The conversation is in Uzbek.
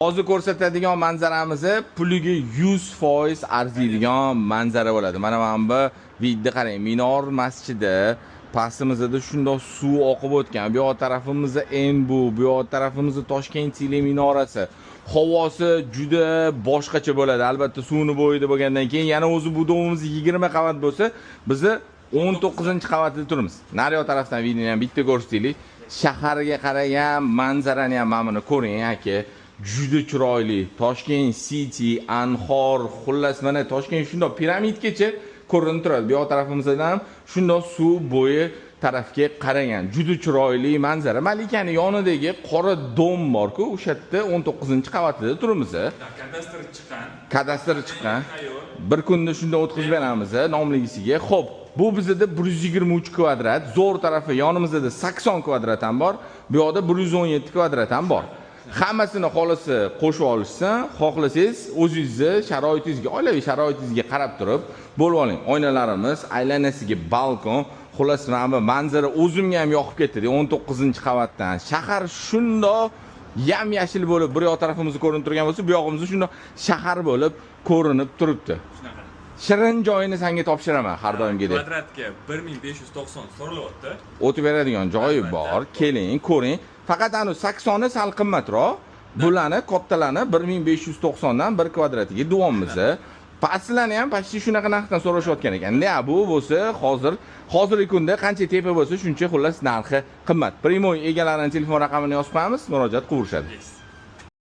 Hozir ko'rsatadigan manzaramizni puliga 100% arziydigan manzara bo'ladi. Mana bu videoda qarang, Minor masjidi pastimizda shundoq suv oqib o'tgan. Bu yoq tarafimizda Enbu, bu yoq tarafimizda Toshkent Tili minorasi. Havosi juda boshqacha bo'ladi. Albatta suvni bo'yida bo'lgandan keyin yana o'zi bu domimiz 20 qavat bo'lsa, biz 19-qavatda turibmiz. Nariyoq tarafdan videoni ham bitta ko'rsataylik. Shaharga qaragan manzarani ham mana buni ko'ring aka. Juda chiroyli. Toshkent City, Anhor, xullas mana Toshkent shundoq piramidgacha ko'rinib turadi. Bu yoq tarafimizdan ham shundoq suv bo'yi tarafga qaragan. Juda chiroyli manzara. Malikani yonidagi qora dom bor-ku, o'sha yerda 19-qavatida turibmiz. Kadastri chiqqan. Bir kunda shunda o'tkazib beramiz nomligisiga. Xo'p, bu bizda 123 kvadrat, zo'r tarafi yonimizda 80 kvadrat ham bor, bu yoqda 117 kvadrat ham bor. Hammasini xolisi qo'shib olishsin, xohlasangiz o'zingizni sharoitingizga, oilaviy sharoitingizga qarab turib bo'lib oling. Oynalarimiz, aylanasiga balkon, xullas mana bu manzara o'zimga ham yoqib ketdi. 19-qavatdan. Shahar shundoq yam-yashil bo'lib, bir yoq tarafimizni ko'rinib turgan bo'lsa, bu yog'imizni shundoq shahar bo'lib ko'rinib turibdi. Shirin joyini senga topshiraman har doimgidek. Kvadratga 1590 so'ralyapti. O'tib beradigan joyi bor. Keling, ko'ring. Faqat anu 80 ni sal qimmatroq. Bularni kattalarni 1590 dan 1 kvadratiga deyapmiz. Pastlarni ham pasti shunaqa narxdan so'rashayotgan ekan. Ne bu bo'lsa, hozirgi kunda qancha tepa bo'lsa, shuncha xullas narxi qimmat. Primoy egalarining telefon raqamini yozib qo'yamiz, murojaat qilaverishadi.